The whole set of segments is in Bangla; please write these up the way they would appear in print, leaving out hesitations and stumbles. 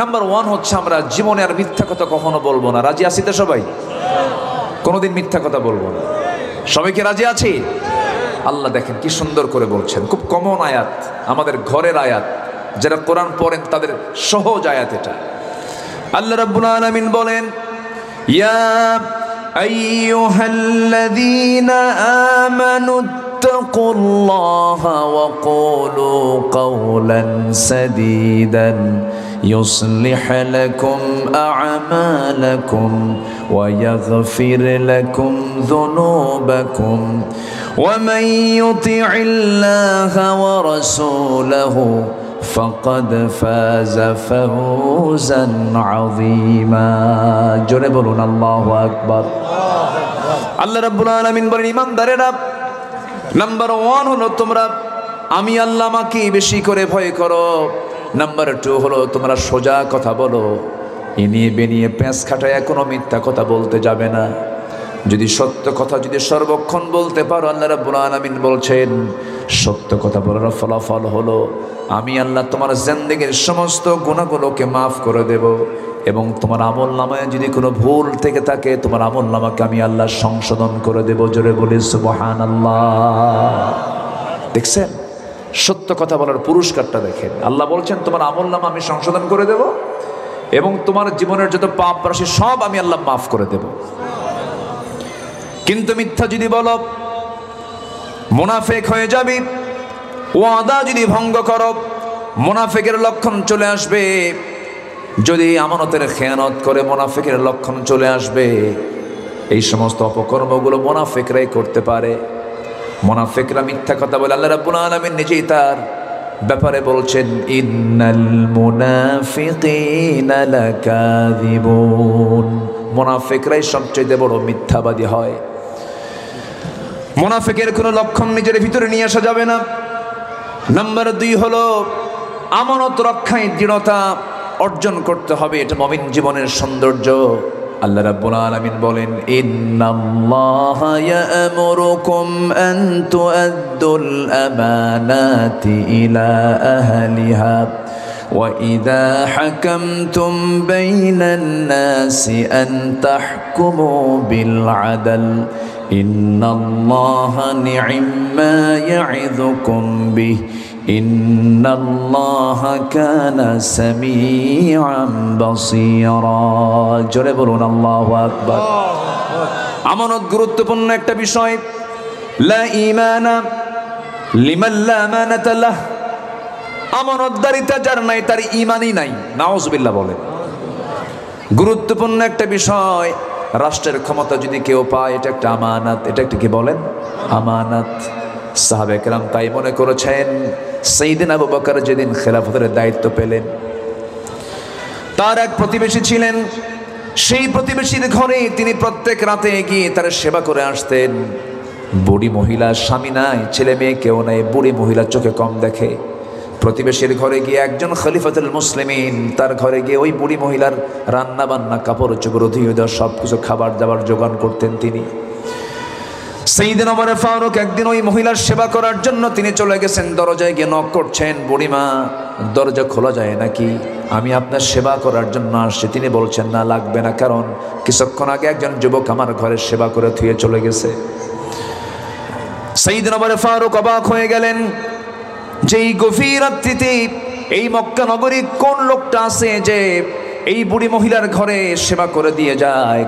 নাম্বার ওয়ান হচ্ছে আমরা জীবনে আর মিথ্যা কথা কখনো বলবো না। রাজি আছি তো সবাই? কোনোদিন মিথ্যা কথা বলবো না। সবাইকে রাজি আছি? আল্লাহ দেখেন কি সুন্দর করে বলছেন, খুব কমন আয়াত, আমাদের ঘরের আয়াত, যারা কোরআন পড়েন তাদের সহজ আয়াত এটা। আল্লাহ রাব্বুল আলামিন বলেন, ইয়া আইয়ুহাল্লাযীনা আমানু ইত্তাকুল্লাহা ওয়া কুলু কাওলান সাদীদান يصلح لكم أعمالكم ويغفر لكم ذنوبكم ومن يطع الله ورسوله فقد فاز فوزا عظيما জোরে বলুন আল্লাহু আকবার। আল্লাহ রাব্বুল আলামিন বলেন, ঈমানদারেরা, নাম্বার ওয়ান হলো তোমরা আমি আল্লাহ আমাকে বেশি করে ভয় করো। নাম্বার টু হলো তোমরা সোজা কথা বলো, ইনিয়ে বেনিয়ে প্যাঁচ খাটায় কোনো মিথ্যা কথা বলতে যাবে না। যদি সত্য কথা যদি সর্বক্ষণ বলতে পারো, আল্লাহ রাব্বুল আলামিন বলছেন সত্য কথা বলার ফলাফল হলো আমি আল্লাহ তোমার জিন্দেগীর সমস্ত গুনাহগুলোকে মাফ করে দেব, এবং তোমার আমল নামায় যদি কোনো ভুল থেকে থাকে তোমার আমল নামাকে আমি আল্লাহ সংশোধন করে দেব। জোরে বলি সুবহানাল্লাহ। দেখছেন সত্য কথা বলার পুরস্কারটা দেখেন। আল্লাহ বলছেন তোমার আমল নামা আমি সংশোধন করে দেব এবং তোমার জীবনের যত পাপ রাশি সব আমি আল্লাহ মাফ করে দেব। কিন্তু মিথ্যা যদি বলো মুনাফিক হয়ে যাবি, ওয়াদা যদি ভঙ্গ করো মুনাফিকের লক্ষণ চলে আসবে, যদি আমানতের খেয়ানত করে মুনাফিকের লক্ষণ চলে আসবে। এই সমস্ত অপকর্মগুলো মুনাফিকরাই করতে পারে। মুনাফিকরা মিথ্যা কথা বলে। আল্লাহ রাব্বুল আলামিন নিজেই তার ব্যাপারে বলছেন, ইন্নাল মুনাফিকিনা লাকাযিবুন। মুনাফিকরাই সবচেয়ে বড় মিথ্যাবাদী হয়। মুনাফিকের কোনো লক্ষণ নিজের ভিতরে নিয়ে আসা যাবে না। নাম্বার দুই হলো আমানত রক্ষায় দৃঢ়তা অর্জন করতে হবে, এটা মুমিন জীবনের সৌন্দর্য। আল্লাহ রাব্বুল আলামিন বলেন, ইন্নাল্লাহা ইয়া'মুরুকুম আন তু'আদ্দুল আমানাতি ইলা আহলিহা ওয়া ইযা হাকামতুম বাইনান নাসি আন তাহকুমু বিল আদল ইন্নাল্লাহা নি'ম্মা ইয়া'ইযুকুম বিহি ইন্নাল্লাহা কানা সামিআন বাসীরা। জোরে বলুন আল্লাহু আকবার। আমানত গুরুত্বপূর্ণ একটা বিষয়। লা ঈমানা লিমান লা আমানাতা লাহ। আমানতদারিতা যার নাই তার ঈমানই নাই। নাউযুবিল্লাহ বলেন। গুরুত্বপূর্ণ একটা বিষয়। রাষ্ট্রের ক্ষমতা যদি কেউ পায় এটা একটা আমানত, এটা একটা কি বলেন আমানত। সাহাবে কেরাম তাই মনে করেছেন। সাইয়েদনা আবু বকর যেদিন খেলাফতের দায়িত্ব পেলেন, তার এক প্রতিবেশী ছিলেন। সেই প্রতিবেশীর ঘরে তিনি প্রত্যেক রাতে গিয়ে তার সেবা করে আসতেন। বুড়ি মহিলা, স্বামী নাই, ছেলে মেয়ে কেউ নাই, বুড়ি মহিলা চোখে কম দেখে। প্রতিবেশীর ঘরে গিয়ে একজন খলিফাতুল মুসলিমিন তার ঘরে গিয়ে ওই বুড়ি মহিলার রান্না বান্না, কাপড় চোপড় ধুয়ে দেওয়া, সব কিছু খাবার দাবার জোগান করতেন তিনি। সাইয়েদনা ওমর ফারুক একদিন ওই মহিলার সেবা করার জন্য তিনি চলে গেছেন। দরজায় গিয়ে নক করছেন, বুড়িমা দরজা খোলা যায় নাকি, আমি আপনার সেবা করার জন্য আসছি। তিনি বলছেন না, লাগবে না, কারণ কিছুক্ষণ আগে একজন যুবক আমার ঘরে সেবা করে থুয়ে চলে গেছে। সাইয়েদনা ওমর ফারুক অবাক হয়ে গেলেন যে এই গভীর রাত্রিতে এই মক্কা নগরী কোন লোকটা আছে যে এই বুড়ি মহিলার ঘরে সেবা করে দিয়ে যায়,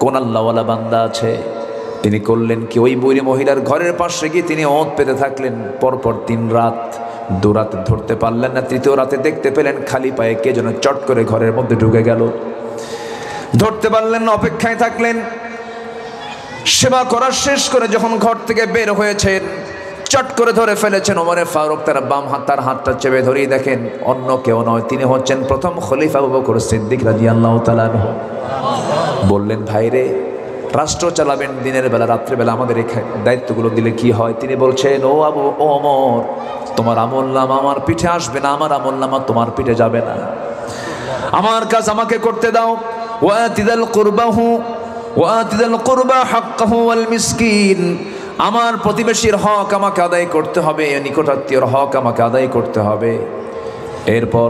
কোন আল্লাহওয়ালা বান্দা আছে। তিনি করলেন কি, ওই বুড়ি মহিলার ঘরের পাশে গিয়ে তিনি ওঁত পেতে থাকলেন। পরপর 3 রাত, 2 রাতে ধরতে পারলেন না। 3য় রাতে দেখতে পেলেন খালি পায়ে কে যেন চট করে ঘরের মধ্যে ঢুকে গেল। ধরতে পারলেন না, অপেক্ষায় থাকলেন। সেবা করা শেষ করে যখন ঘর থেকে বের হয়েছেন, চট করে ধরে ফেলেছেন ওমর ফারুক। তার বাম হাত, তার হাতটা চেপে ধরেই দেখেন অন্য কেউ নয়, তিনি হচ্ছেন প্রথম খলিফা আবু বকর সিদ্দিক রাদিয়াল্লাহু তাআলা আনহু। বললেন, ভাইরে, রাষ্ট্র চালাবেন দিনের বেলা, রাত্রেবেলা আমাদের এই দায়িত্বগুলো দিলে কি হয়? তিনি বলছেন, ও ওমর, তোমার আমলনামা আমার পিঠে আসবে না, আমার আমলনামা তোমার পিঠে যাবে না। আমার কাজ আমাকে করতে দাও। ওয়াতিদাল কুরবা হাক্কাহু ওয়াল মিসকিন। আমার প্রতিবেশীর হক আমাকে আদায় করতে হবে, নিকটাত্মীয়র হক আমাকে আদায় করতে হবে। এরপর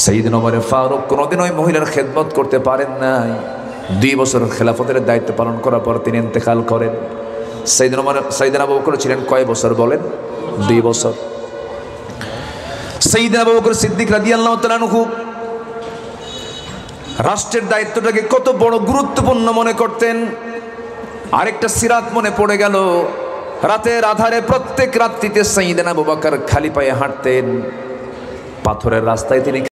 সাইয়েদনা ওমর ফারুক কোনোদিন ওই মহিলার খেদমত করতে পারেন নাই। 2 বছর খেলাফতের দায়িত্ব পালন করার পর তিনি ইন্তেকাল করেন। সাইয়েদনা আবু বকর ছিলেন কয় বছর বলেন? 2 বছর। সাইয়েদনা আবু বকর সিদ্দিক রাদিয়াল্লাহু তাআলা আনহু রাষ্ট্রের দায়িত্বটাকে কত বড় গুরুত্বপূর্ণ মনে করতেন। আরেকটা সিরাত মনে পড়ে গেল, রাতের আধারে প্রত্যেক রাত্রিতে সাইয়েদনা আবু বকর খালি পায়ে হাঁটতেন, পাথরের রাস্তায় তিনি